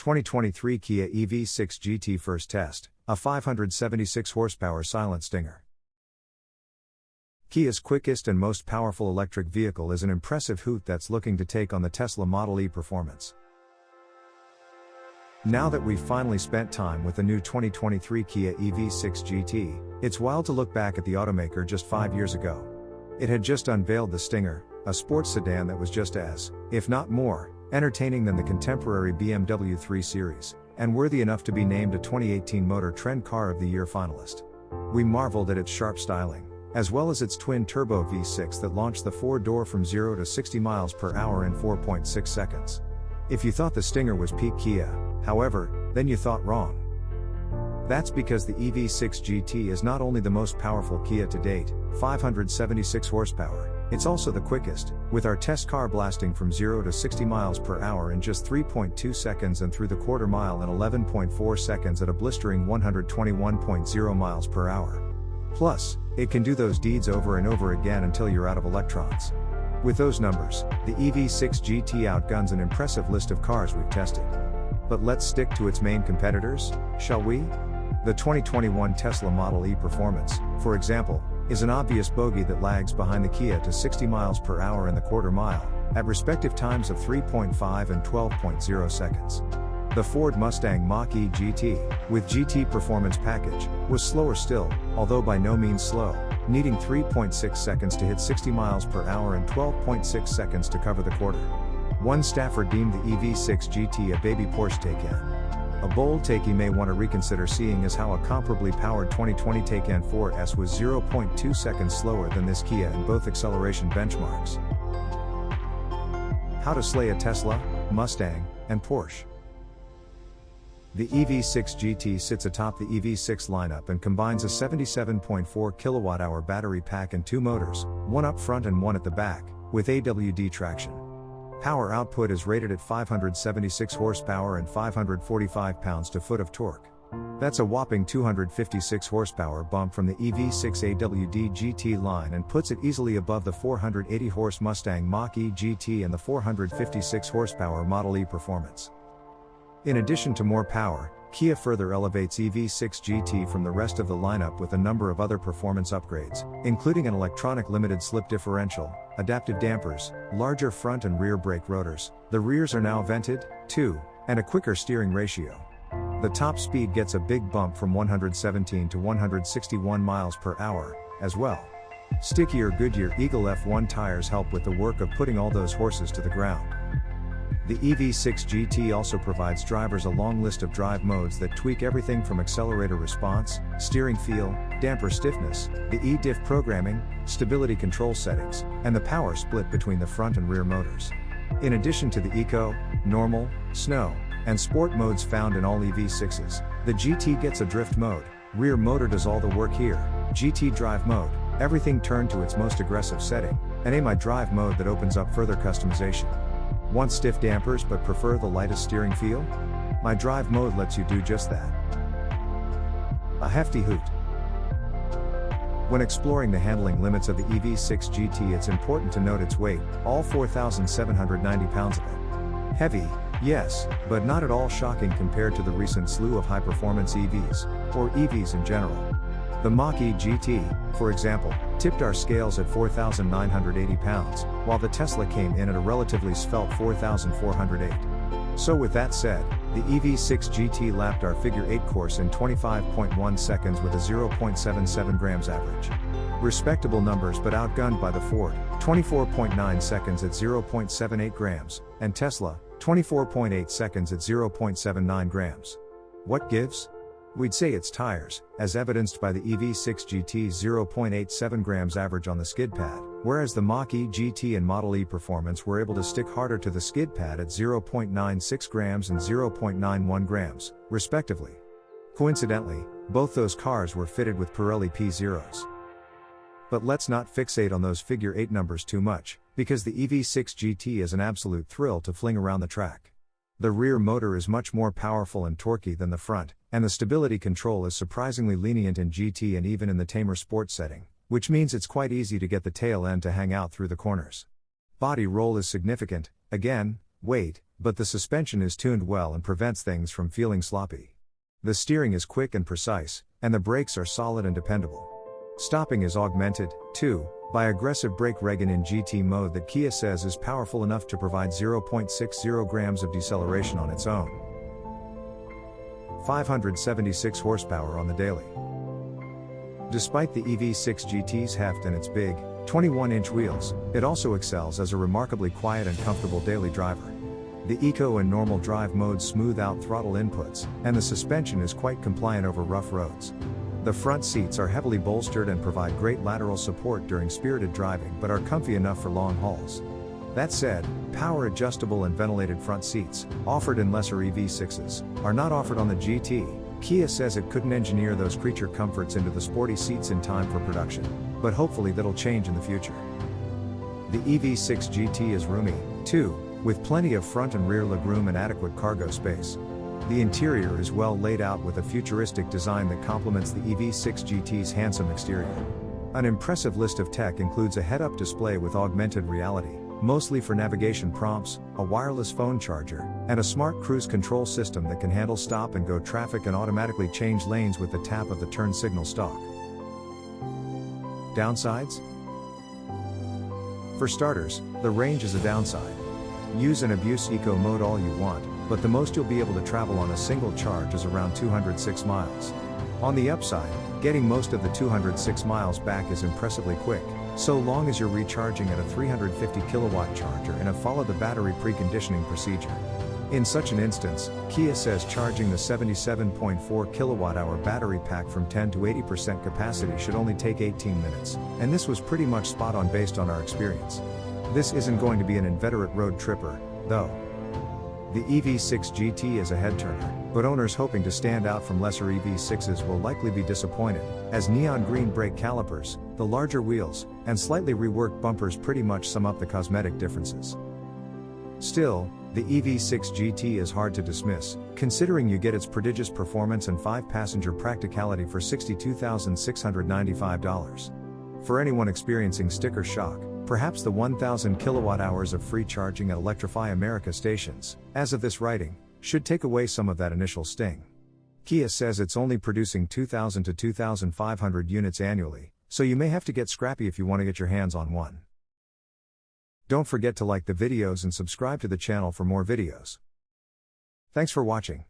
2023 Kia EV6 GT first test, a 576 horsepower silent stinger. Kia's quickest and most powerful electric vehicle is an impressive hoot that's looking to take on the Tesla Model E performance. Now that we've finally spent time with the new 2023 Kia EV6 GT, it's wild to look back at the automaker just 5 years ago. It had just unveiled the Stinger, a sports sedan that was just as, if not more, entertaining than the contemporary BMW 3 Series, and worthy enough to be named a 2018 MotorTrend Car of the Year finalist. We marveled at its sharp styling, as well as its twin-turbo V6 that launched the four-door from 0 to 60 miles per hour in 4.6 seconds. If you thought the Stinger was peak Kia, however, then you thought wrong. That's because the EV6 GT is not only the most powerful Kia to date, 576 horsepower, it's also the quickest, with our test car blasting from 0 to 60 miles per hour in just 3.2 seconds and through the quarter mile in 11.4 seconds at a blistering 121.0 miles per hour. Plus, it can do those deeds over and over again until you're out of electrons. With those numbers, the EV6 GT outguns an impressive list of cars we've tested. But let's stick to its main competitors, shall we? The 2021 Tesla Model E performance, for example, is an obvious bogey that lags behind the Kia to 60 miles per hour in the quarter mile, at respective times of 3.5 and 12.0 seconds. The Ford Mustang Mach-E GT, with GT Performance Package, was slower still, although by no means slow, needing 3.6 seconds to hit 60 miles per hour and 12.6 seconds to cover the quarter. One staffer deemed the EV6 GT a baby Porsche Taycan. A bold take you may want to reconsider seeing as how a comparably powered 2020 Taycan 4S was 0.2 seconds slower than this Kia in both acceleration benchmarks. How to slay a Tesla, Mustang, and Porsche. The EV6 GT sits atop the EV6 lineup and combines a 77.4 kWh battery pack and two motors, one up front and one at the back, with AWD traction. Power output is rated at 576 horsepower and 545 pounds-to-foot of torque. That's a whopping 256 horsepower bump from the EV6 AWD GT line and puts it easily above the 480 horse Mustang Mach-E GT and the 456 horsepower Model E performance. In addition to more power, Kia further elevates EV6 GT from the rest of the lineup with a number of other performance upgrades, including an electronic limited slip differential, adaptive dampers, larger front and rear brake rotors, the rears are now vented, too, and a quicker steering ratio. The top speed gets a big bump from 117 to 161 miles per hour, as well. Stickier Goodyear Eagle F1 tires help with the work of putting all those horses to the ground. The EV6 GT also provides drivers a long list of drive modes that tweak everything from accelerator response, steering feel, damper stiffness, the e-diff programming, stability control settings, and the power split between the front and rear motors. In addition to the Eco, Normal, Snow, and Sport modes found in all EV6s, the GT gets a drift mode, rear motor does all the work here, GT drive mode, everything turned to its most aggressive setting, and AMI drive mode that opens up further customization. Want stiff dampers but prefer the lightest steering feel? My drive mode lets you do just that. A hefty hoot. When exploring the handling limits of the EV6 GT, it's important to note its weight, all 4,790 pounds of it. Heavy, yes, but not at all shocking compared to the recent slew of high-performance EVs, or EVs in general. The Mach-E GT, for example, tipped our scales at 4,980 pounds, while the Tesla came in at a relatively svelte 4,408. So with that said, the EV6 GT lapped our figure 8 course in 25.1 seconds with a 0.77 grams average. Respectable numbers but outgunned by the Ford, 24.9 seconds at 0.78 grams, and Tesla, 24.8 seconds at 0.79 grams. What gives? We'd say it's tires, as evidenced by the EV6 GT's 0.87 grams average on the skid pad, whereas the Mach-E GT and Model E performance were able to stick harder to the skid pad at 0.96 grams and 0.91 grams, respectively. Coincidentally, both those cars were fitted with Pirelli P0s. But let's not fixate on those figure 8 numbers too much, because the EV6 GT is an absolute thrill to fling around the track. The rear motor is much more powerful and torquey than the front, and the stability control is surprisingly lenient in GT and even in the tamer sport setting, which means it's quite easy to get the tail end to hang out through the corners. Body roll is significant, again, weight, but the suspension is tuned well and prevents things from feeling sloppy. The steering is quick and precise, and the brakes are solid and dependable. Stopping is augmented, too, by aggressive brake regen in GT mode that Kia says is powerful enough to provide 0.60 grams of deceleration on its own. 576 horsepower on the daily. Despite the EV6 GT's heft and its big, 21-inch wheels, it also excels as a remarkably quiet and comfortable daily driver. The Eco and normal drive modes smooth out throttle inputs, and the suspension is quite compliant over rough roads. The front seats are heavily bolstered and provide great lateral support during spirited driving but are comfy enough for long hauls. That said, power adjustable and ventilated front seats, offered in lesser EV6s, are not offered on the GT. Kia says it couldn't engineer those creature comforts into the sporty seats in time for production, but hopefully that'll change in the future. The EV6 GT is roomy, too, with plenty of front and rear legroom and adequate cargo space. The interior is well laid out with a futuristic design that complements the EV6 GT's handsome exterior. An impressive list of tech includes a head-up display with augmented reality, mostly for navigation prompts, a wireless phone charger, and a smart cruise control system that can handle stop-and-go traffic and automatically change lanes with the tap of the turn signal stalk. Downsides? For starters, the range is a downside. Use and abuse eco mode all you want, but the most you'll be able to travel on a single charge is around 206 miles. On the upside, getting most of the 206 miles back is impressively quick, so long as you're recharging at a 350 kilowatt charger and have followed the battery preconditioning procedure. In such an instance, Kia says charging the 77.4 kilowatt-hour battery pack from 10 to 80% capacity should only take 18 minutes, and this was pretty much spot on based on our experience. This isn't going to be an inveterate road tripper, though. The EV6 GT is a head-turner, but owners hoping to stand out from lesser EV6s will likely be disappointed, as neon green brake calipers, the larger wheels, and slightly reworked bumpers pretty much sum up the cosmetic differences. Still, the EV6 GT is hard to dismiss, considering you get its prodigious performance and 5-passenger practicality for $62,695. For anyone experiencing sticker shock, perhaps the 1,000 kilowatt-hours of free charging at Electrify America stations, as of this writing, should take away some of that initial sting. Kia says it's only producing 2,000 to 2,500 units annually, so you may have to get scrappy if you want to get your hands on one. Don't forget to like the videos and subscribe to the channel for more videos. Thanks for watching.